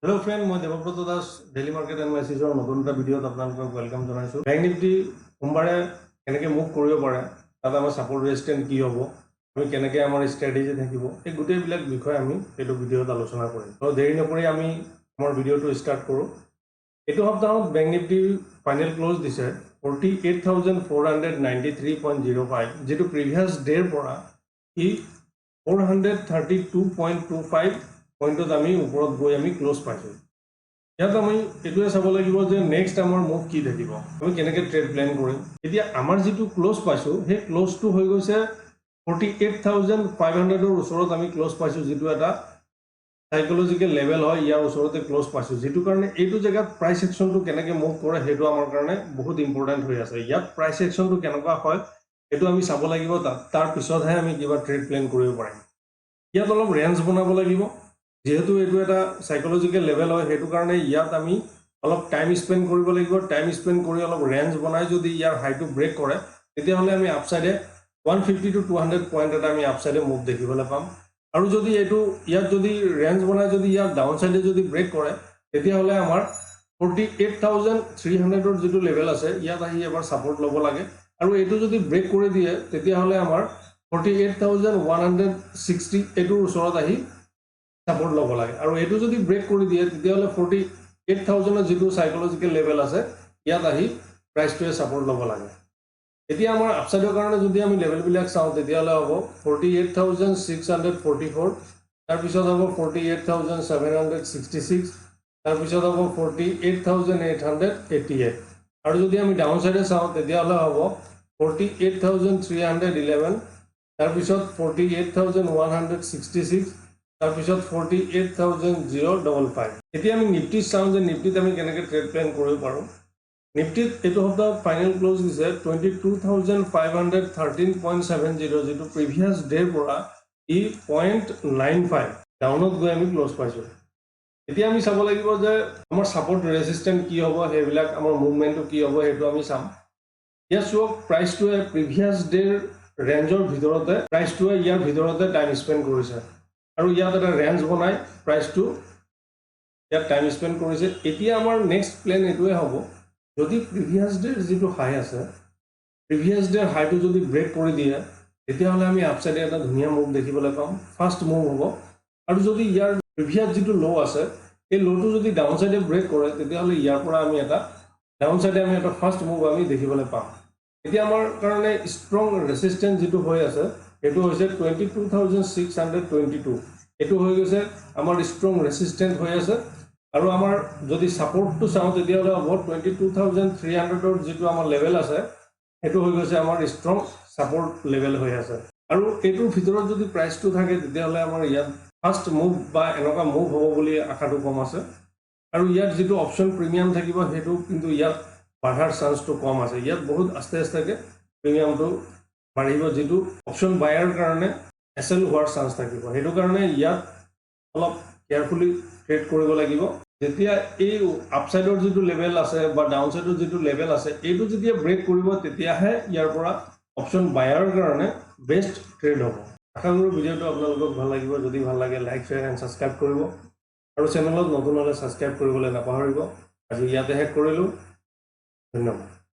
Hello friend, মই Debabrata Das daily market এনালাইসিছৰ নতুন এটা ভিডিঅ'ত আপোনালোকক ওয়েলকাম জনাইছো। ব্যাংক নিফটি সোমবাৰে কেনেকৈ মুভ কৰিব পাৰে, তাত আমাৰ সাপোৰ্ট ৰেজিস্ট্যান্ট কি হ'ব, আমি কেনেকৈ আমাৰ ষ্ট্ৰেটেজি থাকিব, এই গোটেইবিলাক বিষয় আমি এইটো ভিডিঅ'ত আলোচনা কৰিম। তো দেৰি নকৰি আমি আমাৰ ভিডিঅ'টো ষ্টাৰ্ট কৰোঁ। এইটো সপ্তাহত ব্যাংক নিফটি ফাইনেল ক্লোজ দিছে 48,493.05, যেটো প্ৰিভিয়াছ ডেৰ পৰা ই 432.25 পইণ্টত আমি ওপৰত গৈ আমি ক্লোজ পাইছোঁ। ইয়াত আমি এইটোৱে চাব লাগিব যে নেক্সট আমাৰ মুভ কি থাকিব, আমি কেনেকৈ ট্ৰেড প্লেন কৰিম। এতিয়া আমাৰ যিটো ক্লোজ পাইছোঁ সেই ক্লোজটো হৈ গৈছে 48,500ৰ ওচৰত আমি ক্লোজ পাইছোঁ, যিটো এটা সাইকোলজিকেল লেভেল হয়। ইয়াৰ ওচৰতে ক্লোজ পাইছোঁ, যিটো কাৰণে এইটো জেগাত প্ৰাইচ একশ্যনটো কেনেকৈ মুভ কৰে সেইটো আমাৰ কাৰণে বহুত ইম্পৰ্টেণ্ট হৈ আছে। ইয়াত প্ৰাইচ একশ্যনটো কেনেকুৱা হয় সেইটো আমি চাব লাগিব, তাৰ পিছতহে আমি কিবা ট্ৰেড প্লেন কৰিব পাৰিম। ইয়াত অলপ ৰেঞ্জ বনাব লাগিব, যেহেতু এইটো এটা সাইকোলজিকেল লেভেল হয়, সেইটো কাৰণে ইয়াত আমি অলপ টাইম স্পেণ্ড কৰিব লাগিব। টাইম স্পেণ্ড কৰি অলপ ৰেঞ্জ বনাই যদি ইয়াৰ হাইটো ব্ৰেক কৰে, তেতিয়াহ'লে আমি আপসাইডে 150 to 200 পইণ্ট এটা আমি আপসাইডে মুভ দেখিবলৈ পাম। আৰু যদি এইটো ইয়াত যদি ৰেঞ্জ বনাই যদি ইয়াৰ ডাউন সাইডে যদি ব্ৰেক কৰে, তেতিয়াহ'লে আমাৰ 48,300ৰ যিটো লেভেল আছে ইয়াত আহি এবাৰ সাপোৰ্ট ল'ব লাগে। আৰু এইটো যদি ব্ৰেক কৰি দিয়ে তেতিয়াহ'লে আমাৰ 48,160 এইটোৰ ওচৰত আহি সাপোৰ্ট ল'ব লাগে। আৰু এইটো যদি ব্ৰেক কৰি দিয়ে তেতিয়াহ'লে 48,000ৰ যিটো সাইকোলজিকেল লেভেল আছে ইয়াত আহি প্ৰাইচটোৱে সাপোৰ্ট ল'ব লাগে। এতিয়া আমাৰ আপসাইডৰ কাৰণে যদি আমি লেভেলবিলাক চাওঁ তেতিয়াহ'লে হ'ব 48,644, তাৰপিছত হ'ব 48,766, তাৰপিছত হ'ব 48,888, আৰু যদি আমি ডাউন সাইডে চাওঁ তেতিয়াহ'লে হ'ব 48,311, তাৰপিছত 48,166, তাৰপিছত 48,055। এতিয়া আমি নিফটি চাওঁ যে নিফটিত আমি কেনেকৈ ট্ৰেড প্লেন কৰিব পাৰোঁ। নিফটিত এইটো সপ্তাহত ফাইনেল ক্লোজ দিছে 22,513.70, যিটো প্ৰিভিয়াছ ডেৰ পৰা ই 0.95 ডাউনত গৈ আমি ক্লোজ পাইছোঁ। এতিয়া আমি চাব লাগিব যে আমাৰ সাপোৰ্ট ৰেজিষ্টেন্ট কি হ'ব, সেইবিলাক আমাৰ মুভমেণ্টটো কি হ'ব সেইটো আমি চাম। ইয়াত চোৱা প্ৰাইচটোৱে প্ৰিভিয়াছ ডেৰ ৰেঞ্জৰ ভিতৰতে প্ৰাইচটোৱে ইয়াৰ ভিতৰতে টাইম স্পেণ্ড কৰিছে, আৰু ইয়াত এটা ৰেঞ্জ বনাই প্ৰাইচটো ইয়াত টাইম স্পেণ্ড কৰিছে। এতিয়া আমাৰ নেক্সট প্লেন এইটোৱে হ'ব, যদি প্ৰিভিয়াছ ডেৰ যিটো হাই আছে, প্ৰিভিয়াছ ডেৰ হাইটো যদি ব্ৰেক কৰি দিয়ে তেতিয়াহ'লে আমি আপসাইডে এটা ধুনীয়া মুভ দেখিবলৈ পাম, ফাৰ্ষ্ট মুভ হ'ব। আৰু যদি ইয়াৰ প্ৰিভিয়াছ যিটো ল' আছে এই ল'টো যদি ডাউন সাইডে ব্ৰেক কৰে তেতিয়াহ'লে ইয়াৰ পৰা আমি এটা ডাউন সাইডে আমি এটা ফাৰ্ষ্ট মুভ আমি দেখিবলৈ পাম। এতিয়া আমাৰ কাৰণে ষ্ট্ৰং ৰেজিষ্টেন্স যিটো হৈ আছে এইটো হৈছে 22,622, এইটো হৈ গৈছে আমাৰ ষ্ট্ৰং ৰেজিষ্টেন্স হৈ আছে। আৰু আমাৰ যদি সাপোৰ্টটো চাওঁ তেতিয়াহ'লে হ'ব 22,300ৰ যিটো আমাৰ লেভেল আছে সেইটো হৈ গৈছে আমাৰ ষ্ট্ৰং সাপোৰ্ট লেভেল হৈ আছে। আৰু এইটোৰ ভিতৰত যদি প্ৰাইচটো থাকে তেতিয়াহ'লে আমাৰ ইয়াত ফাৰ্ষ্ট মুভ বা এনেকুৱা মুভ হ'ব বুলি আশাটো কম আছে। আৰু ইয়াত যিটো অপশ্যন প্ৰিমিয়াম থাকিব সেইটো কিন্তু ইয়াত বাঢ়াৰ চান্সটো কম আছে। ইয়াত বহুত আস্তে আস্তেকৈ প্ৰিমিয়ামটো বাঢ়িব, যিটো অপশ্যন বায়াৰ কাৰণে এছেল হোৱাৰ চান্স থাকিব। সেইটো কাৰণে ইয়াত অলপ কেয়াৰফুলি ট্ৰেড কৰিব লাগিব। যেতিয়া এই আপসাইডৰ যিটো লেভেল আছে বা ডাউন সাইডৰ যিটো লেভেল আছে এইটো যেতিয়া ব্ৰেক কৰিব তেতিয়াহে ইয়াৰ পৰা অপশ্যন বায়াৰ কাৰণে বেষ্ট ট্ৰেড হ'ব। আশা কৰোঁ ভিডিঅ'টো আপোনালোকক ভাল লাগিব। যদি ভাল লাগে লাইক, শ্বেয়াৰ এণ্ড ছাবস্ক্ৰাইব কৰিব, আৰু চেনেলত নতুন হ'লে ছাবস্ক্ৰাইব কৰিবলৈ নাপাহৰিব। আজি ইয়াতে শেষ কৰিলোঁ, ধন্যবাদ।